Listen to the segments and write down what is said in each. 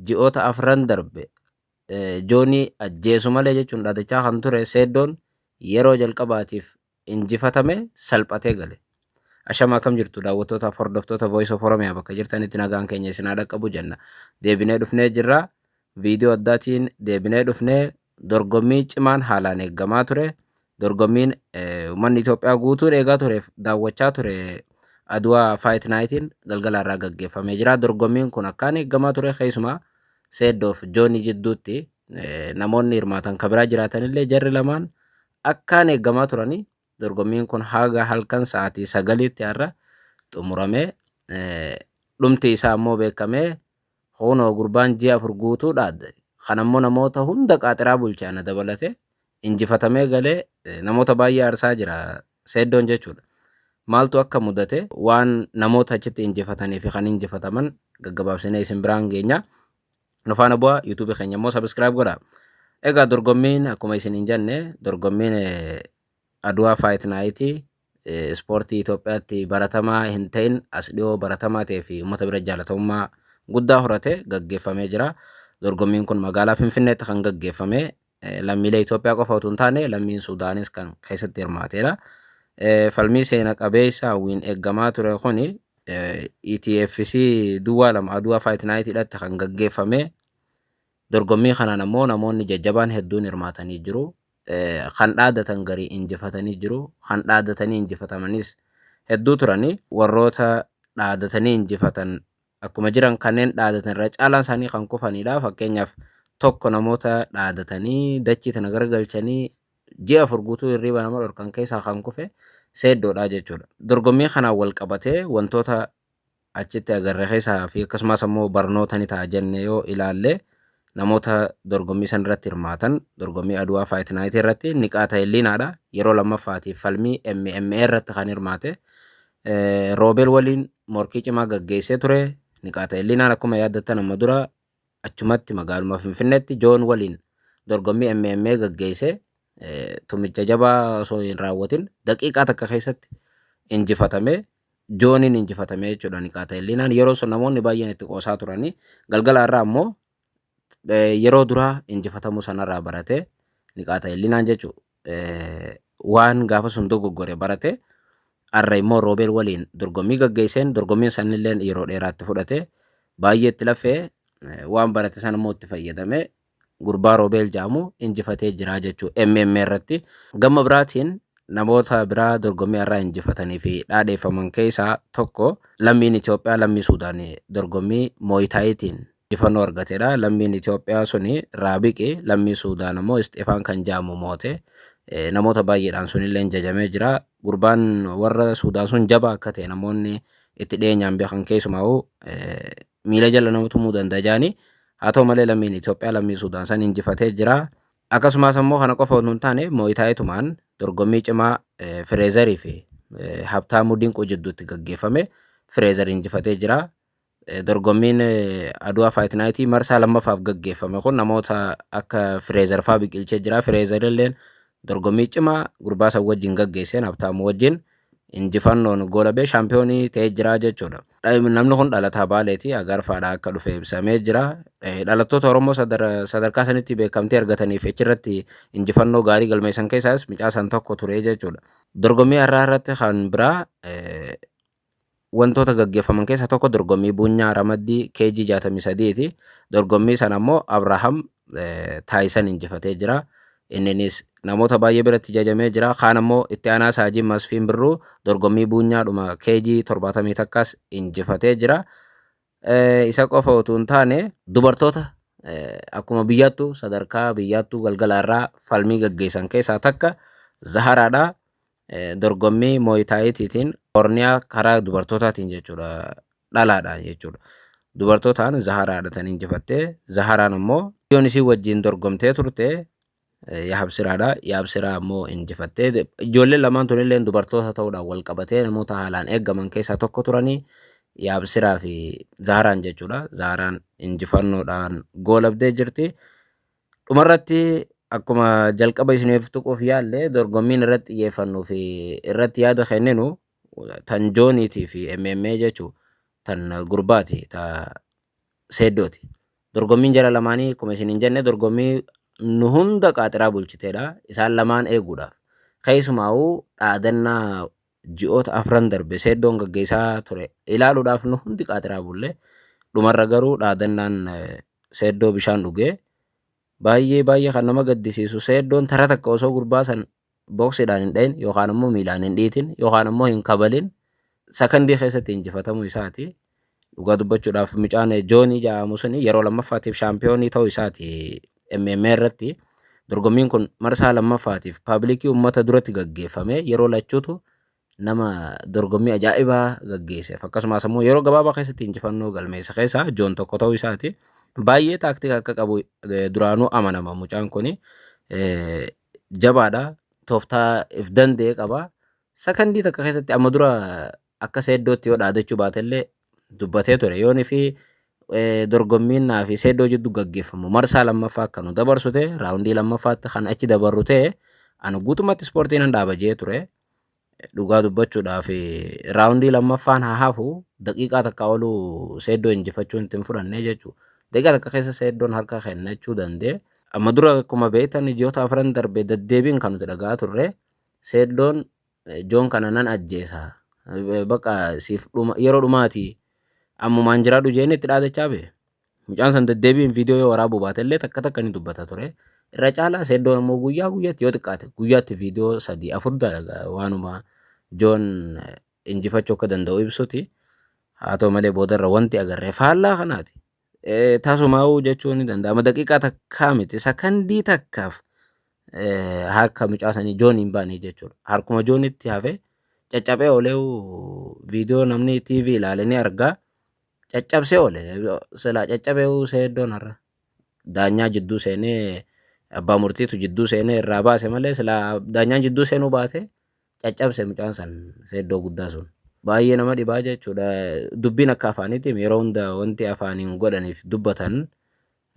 ji'oota afran darbe joonii ajjeesu malee jechuun dhaadachaa kan ture Seeddoon yeroo jalqabaatiif injifatame salphatee gale. Ashama akkam jirtu daawwattoota hordoftoota Voice of Oromiyaa bakka jirtanitti nagaan keenya isin haa dhaqqabu jenna. Deebinee dhufnee jirra. Viidiyoo addaatiin deebinee dhufnee dorgommii cimaan haalaan eeggamaa ture. Dorgommiin uummanni Itoophiyaa guutuun eegaa tureef daawwachaa ture Adwaa Fight Nightiin galgala irraa gaggeeffamee jira. Dorgommiin kun akkaan eeggamaa ture keessumaa Seeddoof Joonii jidduutti namoonni hirmaatan kan biraa jiraatanillee jarri lamaan akkaan eeggamaa turanii dorgommiin kun haga halkan sa'aatii 9tti har'a xumuramee dhumti isaa immoo beekamee hoonoo gurbaan ji'a 4 guutuu dhaadde. Kan ammoo namoota hunda qaaxiraa bulchaana dabalate injifatamee galee namoota baay'ee aarsaa jira Seeddoon jechuudha. Maaltu akka mudate waan namoota achitti injifatanii fi kan injifataman gaggabaabsinee isin biraan geenya. Nufaana bu'aa YouTube keenya immoo subscribe godhaa. Egaa dorgommiin akkuma isin hin jenne dorgommiin Adwaa Fight Night ispoortii Itoophiyaatti baratamaa hin ta'in as dhiyoo baratamaa ta'ee fi uummata bira jaalatamummaa guddaa horate gaggeeffamee jira. Dorgommiin kun magaalaa Finfinneetti kan gaggeeffame lammiilee Itoophiyaa qofa otoo hin taane lammiin Sudaanis kan keessatti hirmaateedha. Falmii seena qabeessa hawwiin eeggamaa ture kuni ETFC duwwaa lama Adwaa Fight Nightidhaatti kan gaggeeffame. Dorgommii kanaan ammoo namoonni jajjabaan hedduun hirmaatanii jiru. Kan dhaadatan garii injifatanii jiru. Kan dhaadatanii injifatamanis hedduu turanii. Warroota dhaadatanii injifatan akkuma jiran kanneen dhaadatan irra caalaan isaanii kan kufanidha. Fakkeenyaaf tokko namoota dhaadatanii dachii tana garagalchanii ji'a 4 guutuu hirriba nama dhorkan keessaa kan kufe Seeddoodha jechuudha. Dorgommii kanaan wal qabatee wantoota achitti agarre keessaa fi akkasumas ammoo barnoota ni ta'a jenne yoo ilaalle namoota dorgommii san irratti hirmaatan dorgommii Adwaa Fight Night irratti Niqaata Hellinaadha. Yeroo lammaffaatiif falmii MMA irratti kan hirmaate. Roobel waliin morkii cimaa gaggeessee ture. Niqaata Hellinaan akkuma yaaddattan amma dura achumatti magaaluma Finfinneetti Joon waliin dorgommii MMA gaggeessee tumicha jabaa osoo hin raawwatin daqiiqaa takka keessatti injifatame. Jooniin injifatame jechuudha Niqaata Hellinaan. Yeroo sun namoonni baay'een itti qoosaa turanii galgala irraa ammoo yeroo duraa injifatamuu sanarraa barate Niqaata Hellinaan jechuudha. Waan gaafa sun dogoggore barate har'a immoo Roobel waliin dorgommii gaggeesseen dorgommiin sanillee yeroo dheeraatti fudhate baay'ee itti lafee waan barate sana immoo itti fayyadame gurbaa Roobel jaamu injifatee jira jechuudha MMA irratti. Gama biraatiin namoota biraa dorgommii irraa injifatanii fi dhaadheeffaman keessaa tokko lammiin Itoophiyaa lammii Suudaan dorgommii Mooyitaayitiin injifannoo argateedha. Lammiin Itoophiyaa suni Raabiqi, lammii Suudaan ammoo Isxifaan kan jaamu moote. Namoota baay'eedhaan sunillee jajamee jira. Gurbaan warra Suudaan sun jabaa akka ta'e namoonni itti dhiyeenyaan beekan keessumaa miila jala nama tumuu danda'anii. Haa ta'u malee lammiin Itoophiyaa lammii Suudaan san injifatee jira. Akkasumas ammoo kana qofa osoo hin taane Mooyitaayitumaan dorgommii cimaa Fireezarii fi Habtaamuu Dinquu jidduutti gaggeeffame. Fireezar injifatee jira. Dorgommiin Adwaa Fight Night marsaa lammaffaaf gaggeeffame kun namoota akka Fireezar fa'aa biqilchee jira. Fireezarilleen dorgommii cimaa gurbaa san wajjin gaggeesseen Habtaamuu wajjin injifannoon goolabee shaampiyoonii ta'ee jira jechuudha. Namni kun dhalataa Baaleeti. Agarfaadhaa akka dhufe ibsamee jira. Dhalattoota Oromoo sadarkaa sanitti beekamtii argataniif achirratti injifannoo gaarii galmeessan keessaas mucaan tokko ture jechuudha. Dorgommii har'aa irratti kan biraa wantoota gaggeeffaman keessaa tokko dorgommii Buunyaa Ramaddii KG 63ti. Dorgommii sana ammoo Abrahaam Taayisan injifatee jira. Innis namoota baay'ee biratti jajamee jira. Kaan ammoo itti aanaa Saajii Masfiin Birruu dorgommii Buunyaadhuma KG 70 takkas injifatee jira. Isa qofa utuu hin taane dubartoota akkuma biyyattuu sadarkaa biyyattuu galgala irraa falmii gaggeessan keessaa takka Zaharaadha. Dorgommii Mooyitaayitiin Orniyaa karaa dubartootaatiin jechuudha. Dhalaadhaan jechuudha. Dubartootaan Zaharaadha tan injifattee. Zaharaan ammoo Yoonisii wajjin dorgomtee turte. Yaabsiraadha. Yaabsiraa ammoo injifattee. Ijoolleen lamaan tunillee dubartoota ta'uudhaan wal qabatee namoota haalaan eeggaman keessaa tokko turanii Yaabsiraa fi Zaharaan jechuudha. Zaharaan injifannoodhaan goolabdee jirti. Dhumarratti akkuma jalqaba isiniif tuquuf yaalle dorgommiin irratti xiyyeeffannuu fi irratti yaada kenninu tan Jooniitii fi MMA jechuudha. Tan gurbaati. Seeddooti. Dorgommiin jara lamaanii akkuma isin hin jenne dorgommii nu hunda qaaxiraa bulchiteedha. Isaan lamaan eeguudhaaf. Keessumaa'uu dhaadannaa ji'oota afran darbe Seeddoon gaggeessaa ture ilaaluudhaaf nu hundi qaaxiraa bulle. Dhumarra garuu dhaadannaan Seeddoo bishaan dhugee baay'ee kan nama gaddisiisu Seeddoon tara takka osoo gurbaa san boksiidhaan hin dhayin yookaan immoo miilaan hin dhiitin yookaan immoo hin kabalin sakandii keessatti injifatamuu isaati. Dhugaa dubbachuudhaaf mucaan Joonii jedhamu suni yeroo lammaffaatiif shaampiyoonii ta'uu isaati MMA irratti. Dorgommiin kun marsaa lammaffaatiif paablikii uummata duratti gaggeeffame yeroo lachuutu nama dorgommii ajaa'ibaa gaggeesseef akkasumas immoo yeroo gabaabaa keessatti injifannoo galmeessa keessaa Joon tokko ta'uu isaati. Baay'ee taaktika akka qabu duraanuu amanama mucaan kuni jabaadha. Tooftaa if danda'e qaba. Sakandii takka keessatti amma dura akka Seeddootti yoo dhaadachuu baatellee dubbatee ture. Yoonii fi dorgommiin naa fi Seeddoo jidduu gaggeeffamu marsaa lammaffaa akka nu dabarsu ta'e raawundii lammaffaatti kan achi dabarru ta'e ani guutummaatti ispoortii nan dhaaba jee ture. Dhugaa dubbachuudhaaf raawundii lammaffaan haa hafu daqiiqaa takka oolu Seeddoo injifachuun ittiin fudhannee jechuudha. Daqiiqaa takka keessa Seeddoon harka kennachuu danda'e. Amma dura akkuma beektan ji'oota afran darbe deddeebiin kan nuti dhagaa turre Seeddoon Joon kana nan ajjeesa. Bakka siif yeroo dhumaati ammumaan jiraadhu jeen itti dhaadachaa bee. Mucaan san deddeebiin viidiyoo yoo waraabuu baatellee takka takka ni dubbata ture. Irra caalaa Seeddoon ammoo guyyaatti yoo xiqqaate guyyaatti viidiyoo 3-4 dalaga waanuma Joon injifachuu akka danda'u ibsuti. Haa ta'u malee boodarra wanti agarree faallaa kanaati. Taasumaa'uu jechuun ni danda'ama. Daqiiqaa takkaa miti sakandii takkaaf harka mucaa sanii Joon hin baane jechuudha. Harkuma Joonitti hafe caccabee oolee viidiyoo namni TV ilaale ni argaa. Caccabsee oolee silaa caccabee Seeddoon har'a daanyaa jidduu seenee abbaa murtiitu jidduu seenee irraa baase malee silaa daanyaan jidduu seenuu baate caccabse mucaan san Seeddoo guddaa sun. Baay'ee nama dhibaa jechuudha. Dubbiin akka afaaniitiin yeroo hunda wanti afaaniin godhaniif dubbatan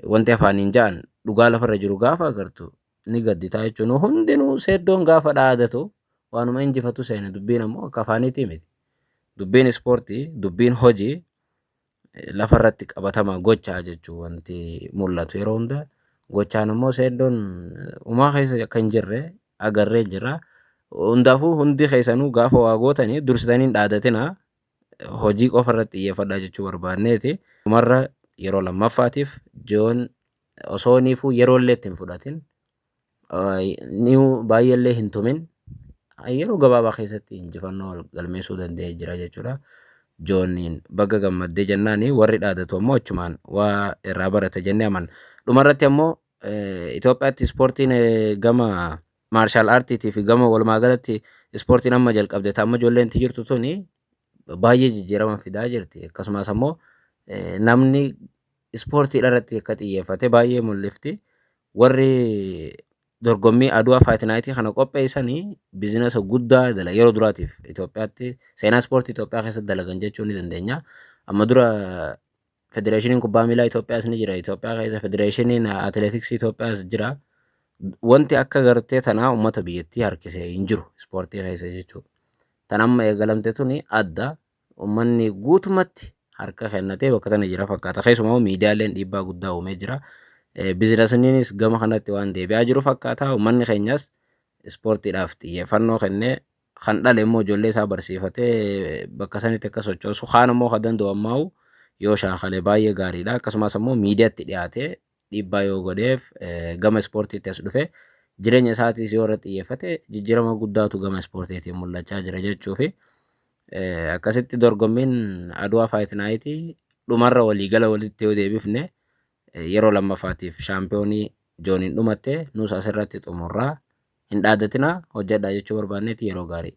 wanti afaaniin ja'an dhugaa lafarra jiru gaafa agartu ni gadditaa jechuun hundinuu Seeddoon gaafa dhaadatu waanuma injifatu seene dubbiin ammoo akka afaaniitii miti. Dubbiin ispoortii dubbiin hojii lafarratti qabatama gochaa jechuu wanti mul'atu yeroo hunda gochaan immoo Seeddoon umaa keessa kan jirre agarree jira. Hundaafuu hundi keessanuu gaafa waa gootanii dursitanii hin dhaadatina hojii qofa irratti xiyyeeffadhaa jechuu barbaanneeti. Dhumarra yeroo lammaffaatiif Joon osoo niifuu yeroo illee ittiin fudhatin baay'eellee hin tumin yeroo gabaabaa keessatti injifannoo galmeessuu danda'ee jira jechuudha. Jooniin baga gammaddee jennaani warri dhaadatu ammoo achumaan waa irraa barate jennee amanna. Dhumarratti ammoo Itoophiyaatti ispoortiin gama maarshaal aartiitii fi gama walumaa galatti ispoortiin amma jalqabde amma ijoolleen itti jirtu tuni baay'ee jijjiirama fidaa jirti. Akkasumas ammoo namni ispoortii irratti akka xiyyeeffate baay'ee mul'ifti. Warri dorgommii Adwaa Fight Night kana qopheessanii biizinasa guddaa yeroo duraatiif Itoophiyaatti seenaa ispoortii Itoophiyaa keessatti dalagan jechuu ni dandeenya. Amma dura federeeshiniin kubbaa miilaa Itoophiyaas ni jira. Itoophiyaa keessa federeeshiniin atileetiksii Itoophiyaas jira. Wanti akka gartee tanaa uummata biyyattii harkisee hin jiru ispoortii keessa jechuudha. Tan amma eegalamte tuni adda uummanni guutumatti harka kennatee bakka tana jira fakkaata. Keessumaa miidiyaaleen dhiibbaa guddaa uumee jira. Biizinasniinis gama kanatti waan deebi'aa jiru fakkaata. Uummanni keenyas ispoortiidhaaf xiyyeeffannoo kennee kan dhale immoo ijoollee isaa barsiifatee bakka sanitti akka sochoosu kaan immoo kan danda'u ammoo yoo shaakale baay'ee gaariidha. Akkasumas immoo miidiyaatti dhiyaatee dhiibbaa yoo godheef gama ispoortiitti as dhufe jireenya isaatiis yoo irratti xiyyeeffate jijjiirama guddaatu gama ispoortiitiin mul'achaa jira jechuufi akkasitti dorgommiin Adwaa Fight Night dhumarra waliigala walitti yoo deebifne yeroo lammaffaatiif shaampiyoonii Jooniin dhumatte nuus asirratti xumurraa hin dhaadatina hojjedhaa jechuu barbaanneeti yeroo gaarii.